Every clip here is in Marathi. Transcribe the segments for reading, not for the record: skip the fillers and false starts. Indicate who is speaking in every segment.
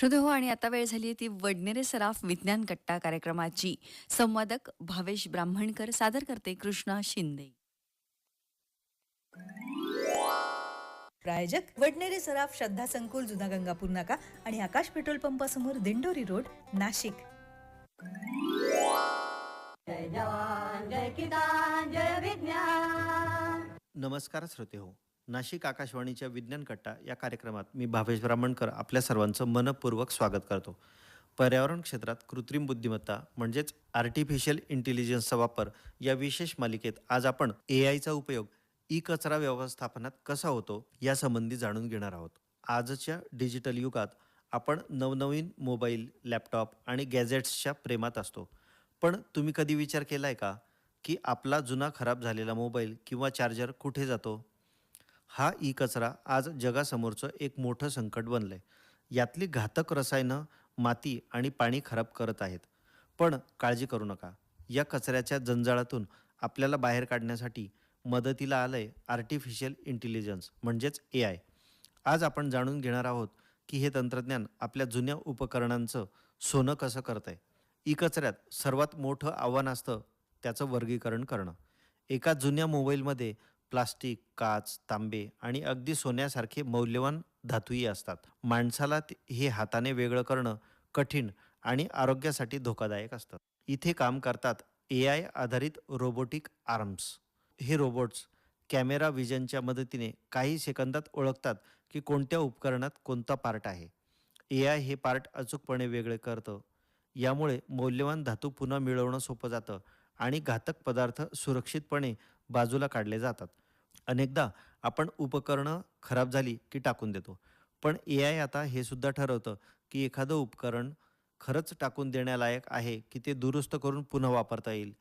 Speaker 1: श्रोते हो आणि आता वेळ झाली आहे ती वडनेरे सराफ विज्ञान कट्टा कार्यक्रमाची. संवादक भावेश ब्राह्मणकर सादर करते कृष्णा शिंदे.
Speaker 2: प्रायोजक वडनेरे सराफ श्रद्धा संकुल जुना गंगापूर नाका आणि आकाश पेट्रोल पंपासमोर दिंडोरी रोड नाशिक.
Speaker 3: जय जवान जय किसान जय विज्ञान.
Speaker 4: नमस्कार श्रोते हो. नाशिक आकाशवाणीच्या विज्ञान कट्टा या कार्यक्रमात मी भावेश ब्राह्मणकर आपल्या सर्वांचं मनपूर्वक स्वागत करतो. पर्यावरण क्षेत्रात कृत्रिम बुद्धिमत्ता म्हणजेच आर्टिफिशियल इंटेलिजन्सचा वापर या विशेष मालिकेत आज आपण AIचा उपयोग ई कचरा व्यवस्थापनात कसा होतो यासंबंधी जाणून घेणार आहोत. आजच्या डिजिटल युगात आपण नवनवीन मोबाईल, लॅपटॉप आणि गॅजेट्सच्या प्रेमात असतो. पण तुम्ही कधी विचार केला आहे का की आपला जुना खराब झालेला मोबाईल किंवा चार्जर कुठे जातो? हा ई कचरा आज जगासमोरचं एक मोठं संकट बनलं आहे. यातली घातक रसायनं माती आणि पाणी खराब करत आहेत. पण काळजी करू नका, या कचऱ्याच्या जंजाळातून आपल्याला बाहेर काढण्यासाठी मदतीला आलं आहे आर्टिफिशियल इंटेलिजन्स म्हणजेच AI. आज आपण जाणून घेणार आहोत की हे तंत्रज्ञान आपल्या जुन्या उपकरणांचं सोनं कसं करतं आहे. ई कचऱ्यात सर्वात मोठं आव्हान असतं त्याचं वर्गीकरण करणं. एका जुन्या मोबाईलमध्ये प्लास्टिक, काच, तांबे आणि अगदी सोन्यासारखे मौल्यवान धातूही असतात. माणसाला हे हाताने वेगळं करणं कठीण आणि आरोग्यासाठी धोकादायक असतं. इथे काम करतात AI आधारित रोबोटिक आर्म्स. हे रोबोट्स कॅमेरा व्हिजनच्या मदतीने काही सेकंदात ओळखतात की कोणत्या उपकरणात कोणता पार्ट आहे. AI हे पार्ट अचूकपणे वेगळे करतं. यामुळे मौल्यवान धातू पुन्हा मिळवणं सोपं जातं आणि घातक पदार्थ सुरक्षितपणे बाजूला काढले जातात. अनेकदा आपण उपकरणं खराब झाली की टाकून देतो, पण AI आता हे सुद्धा ठरवतं की एखादं उपकरण खरंच टाकून देण्यालायक आहे की ते दुरुस्त करून पुन्हा वापरता येईल.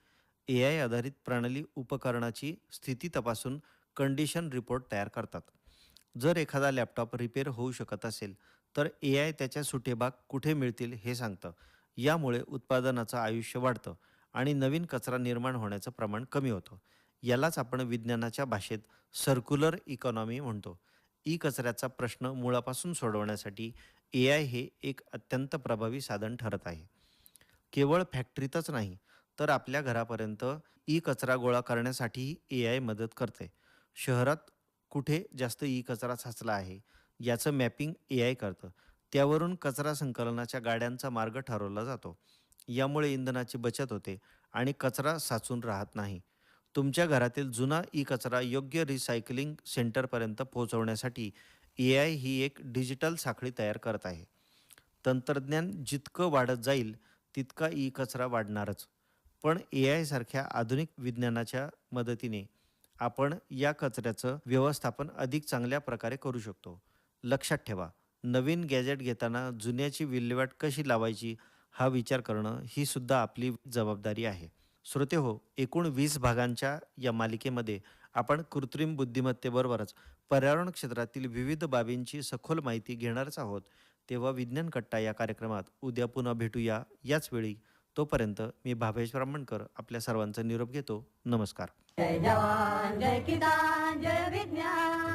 Speaker 4: AI आधारित प्रणाली उपकरणाची स्थिती तपासून कंडिशन रिपोर्ट तयार करतात. जर एखादा लॅपटॉप रिपेअर होऊ शकत असेल तर AI त्याच्या सुटे भाग कुठे मिळतील हे सांगतं. यामुळे उत्पादनाचं आयुष्य वाढतं आणि नवीन कचरा निर्माण होण्याचं प्रमाण कमी होतं. यालाच आपण विज्ञानाच्या भाषेत सर्क्युलर इकॉनॉमी म्हणतो. ई कचऱ्याचा प्रश्न मुळापासून सोडवण्यासाठी AI हे एक अत्यंत प्रभावी साधन ठरत आहे. केवळ फॅक्टरीतच नाही तर आपल्या घरापर्यंत ई कचरा गोळा करण्यासाठीही AI मदत करते. शहरात कुठे जास्त ई कचरा साचला आहे याचं मॅपिंग AI करतं. त्यावरून कचरा संकलनाच्या गाड्यांचा मार्ग ठरवला जातो. यामुळे इंधनाची बचत होते आणि कचरा साचून राहत नाही. तुमच्या घरातील जुना ई कचरा योग्य रिसायकलिंग सेंटरपर्यंत पोहोचवण्यासाठी AI ही एक डिजिटल साखळी तयार करत आहे. तंत्रज्ञान जितकं वाढत जाईल तितका ई कचरा वाढणारच. पण AI सारख्या आधुनिक विज्ञानाच्या मदतीने आपण या कचऱ्याचं व्यवस्थापन अधिक चांगल्या प्रकारे करू शकतो. लक्षात ठेवा, नवीन गॅजेट घेताना जुन्याची विल्हेवाट कशी लावायची हा विचार करणं ही सुद्धा आपली जबाबदारी आहे. श्रोते हो, एकूण 20 भागांच्या या मालिकेमध्ये आपण कृत्रिम बुद्धिमत्तेबरोबरच पर्यावरण क्षेत्रातील विविध बाबींची सखोल माहिती घेणारच आहोत. तेव्हा विज्ञान कट्टा या कार्यक्रमात उद्या पुन्हा भेटूया याच वेळी. तोपर्यंत मी भावेश ब्राह्मणकर आपल्या सर्वांचा निरोप घेतो. नमस्कार.
Speaker 3: जय जवान जय किसान जय विज्ञान.